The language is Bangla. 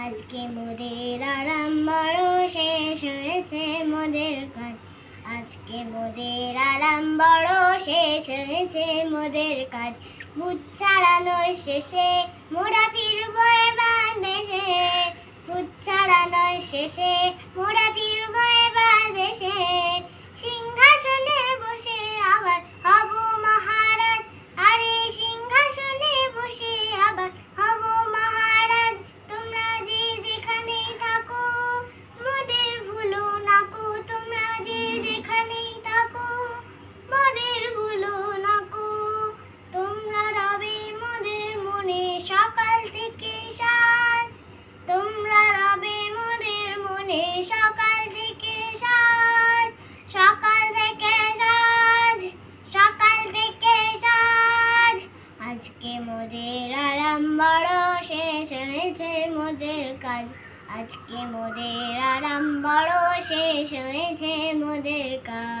আজকে মোদের আরাম বড় শেষ হয়েছে মোদের কাজ। আজকে মোদের আরাম বড় শেষ হয়েছে মোদের কাজ। বুথ ছাড়ানোর শেষে মোরা ফিরব এবার দেশে। বুথ ছাড়ানোর শেষে মোরা ফিরব এবার দেশে। সিংহাসনে বসে আবার হব মহারাজ। আরে সিংহাসনে বসে আবার হব মহারাজ। তোমরা যে যেখানেই থাকো মোদের ভুলো নাকো। তোমরা যে যেখানেই থাকো মোদের ভুলো নাকো। তোমরা রবে মোদের মনে সকাল থেকে সাঁঝ। তোমরা রবে মোদের মনে সকাল থেকে সাঁঝ। সকাল থেকে সাঁঝ, সকাল থেকে সাঁঝ। আজকে মোদের আরাম বড় শেষ হয়েছে মোদের কাজ। আজকে মোদের আরাম বড় শেষ হয়েছে মোদের কাজ।